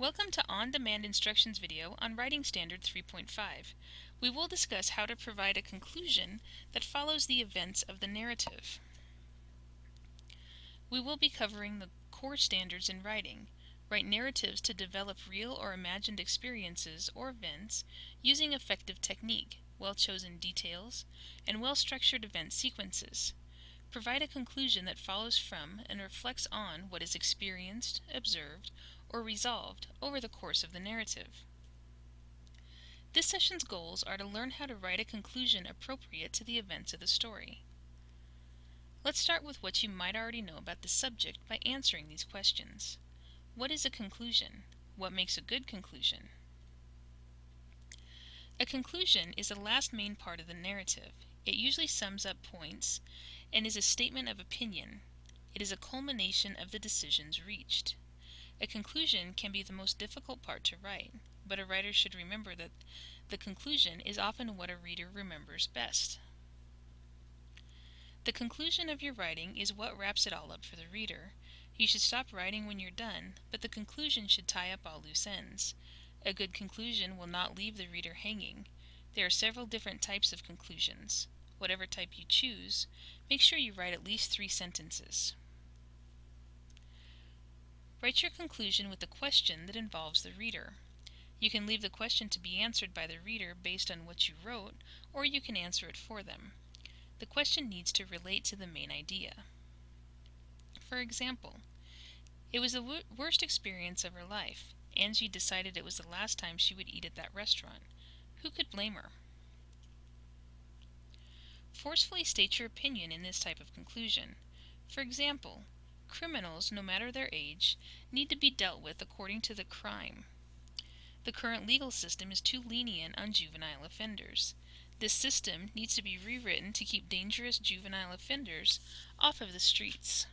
Welcome to On-Demand Instructions video on Writing Standard 3.5. We will discuss how to provide a conclusion that follows the events of the narrative. We will be covering the core standards in writing. Write narratives to develop real or imagined experiences or events using effective technique, well-chosen details, and well-structured event sequences. Provide a conclusion that follows from and reflects on what is experienced, observed, or resolved over the course of the narrative. This session's goals are to learn how to write a conclusion appropriate to the events of the story. Let's start with what you might already know about the subject by answering these questions. What is a conclusion? What makes a good conclusion? A conclusion is the last main part of the narrative. It usually sums up points and is a statement of opinion. It is a culmination of the decisions reached. A conclusion can be the most difficult part to write, but a writer should remember that the conclusion is often what a reader remembers best. The conclusion of your writing is what wraps it all up for the reader. You should stop writing when you're done, but the conclusion should tie up all loose ends. A good conclusion will not leave the reader hanging. There are several different types of conclusions. Whatever type you choose, make sure you write at least 3 sentences. Write your conclusion with a question that involves the reader. You can leave the question to be answered by the reader based on what you wrote, or you can answer it for them. The question needs to relate to the main idea. For example, it was the worst experience of her life. Angie decided it was the last time she would eat at that restaurant. Who could blame her? Forcefully state your opinion in this type of conclusion. For example, criminals, no matter their age, need to be dealt with according to the crime. The current legal system is too lenient on juvenile offenders. This system needs to be rewritten to keep dangerous juvenile offenders off of the streets.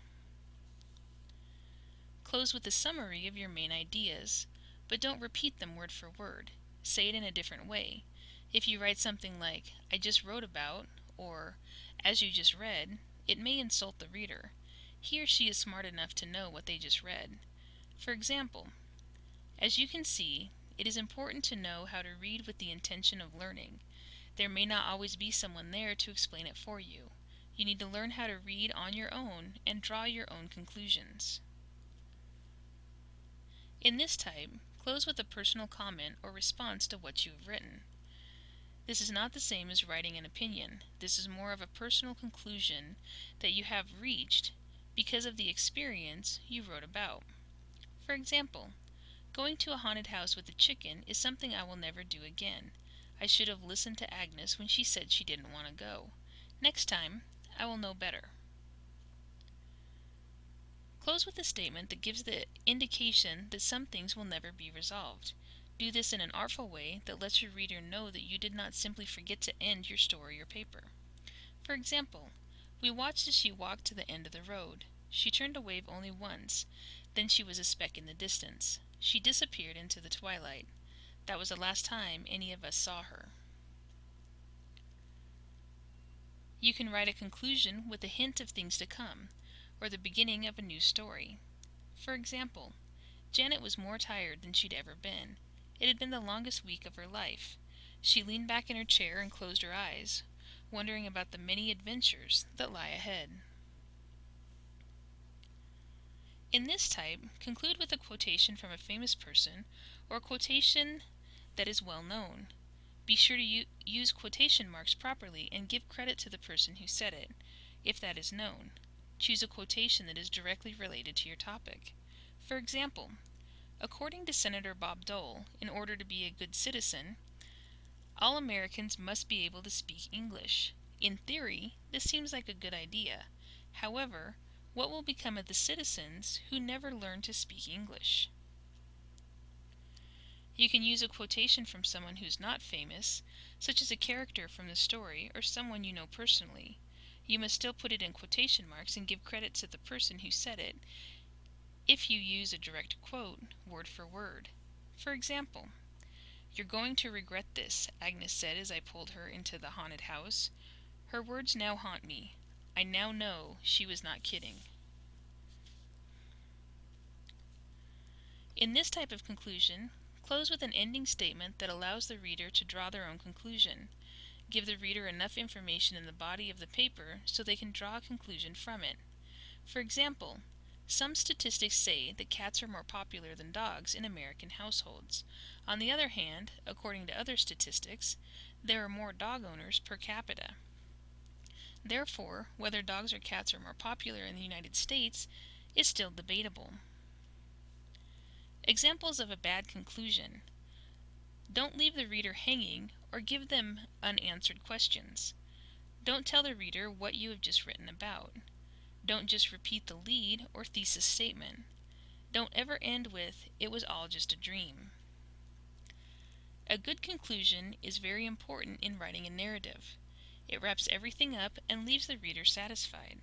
Close with a summary of your main ideas, but don't repeat them word for word. Say it in a different way. If you write something like, "I just wrote about," or "as you just read," it may insult the reader. He or she is smart enough to know what they just read. For example, as you can see, it is important to know how to read with the intention of learning. There may not always be someone there to explain it for you. You need to learn how to read on your own and draw your own conclusions. In this type, close with a personal comment or response to what you have written. This is not the same as writing an opinion. This is more of a personal conclusion that you have reached because of the experience you wrote about. For example, going to a haunted house with a chicken is something I will never do again. I should have listened to Agnes when she said she didn't want to go. Next time, I will know better. Close with a statement that gives the indication that some things will never be resolved. Do this in an artful way that lets your reader know that you did not simply forget to end your story or paper. For example, we watched as she walked to the end of the road. She turned to wave only once, then she was a speck in the distance. She disappeared into the twilight. That was the last time any of us saw her. You can write a conclusion with a hint of things to come, or the beginning of a new story. For example, Janet was more tired than she'd ever been. It had been the longest week of her life. She leaned back in her chair and closed her eyes, wondering about the many adventures that lie ahead. In this type, conclude with a quotation from a famous person or a quotation that is well known. Be sure to use quotation marks properly and give credit to the person who said it, if that is known. Choose a quotation that is directly related to your topic. For example, according to Senator Bob Dole, in order to be a good citizen, all Americans must be able to speak English. In theory, this seems like a good idea. However, what will become of the citizens who never learn to speak English? You can use a quotation from someone who's not famous, such as a character from the story or someone you know personally. You must still put it in quotation marks and give credit to the person who said it if you use a direct quote, word for word. For example, "You're going to regret this," Agnes said as I pulled her into the haunted house. "Her words now haunt me. I now know she was not kidding." In this type of conclusion, close with an ending statement that allows the reader to draw their own conclusion. Give the reader enough information in the body of the paper so they can draw a conclusion from it. For example, some statistics say that cats are more popular than dogs in American households. On the other hand, according to other statistics, there are more dog owners per capita. Therefore, whether dogs or cats are more popular in the United States is still debatable. Examples of a bad conclusion. Don't leave the reader hanging or give them unanswered questions. Don't tell the reader what you have just written about. Don't just repeat the lead or thesis statement. Don't ever end with, "It was all just a dream." A good conclusion is very important in writing a narrative. It wraps everything up and leaves the reader satisfied.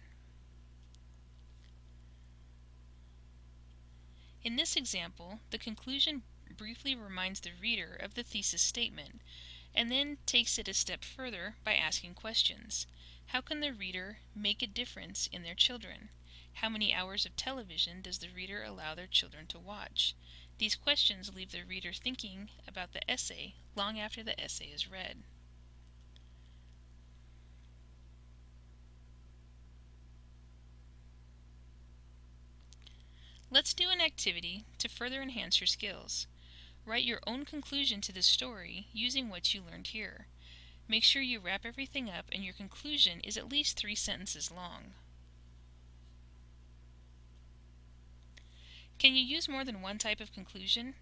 In this example, the conclusion briefly reminds the reader of the thesis statement, and then takes it a step further by asking questions. How can the reader make a difference in their children? How many hours of television does the reader allow their children to watch? These questions leave the reader thinking about the essay long after the essay is read. Let's do an activity to further enhance your skills. Write your own conclusion to the story using what you learned here. Make sure you wrap everything up and your conclusion is at least 3 sentences long. Can you use more than one type of conclusion?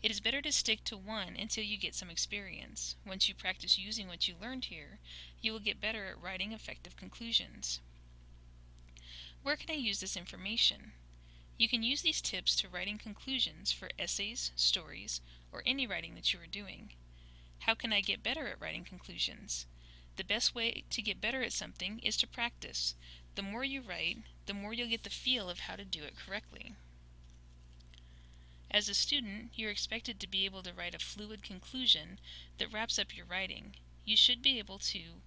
It is better to stick to one until you get some experience. Once you practice using what you learned here, you will get better at writing effective conclusions. Where can I use this information? You can use these tips to writing conclusions for essays, stories, or any writing that you are doing. How can I get better at writing conclusions? The best way to get better at something is to practice. The more you write, the more you'll get the feel of how to do it correctly. As a student, you're expected to be able to write a fluid conclusion that wraps up your writing. You should be able to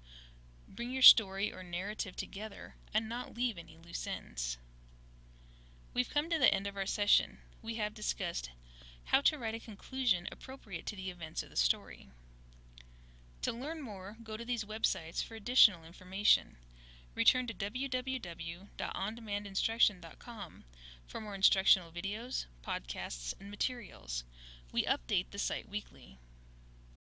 bring your story or narrative together and not leave any loose ends. We've come to the end of our session. We have discussed how to write a conclusion appropriate to the events of the story. To learn more, go to these websites for additional information. Return to www.ondemandinstruction.com for more instructional videos, podcasts, and materials. We update the site weekly.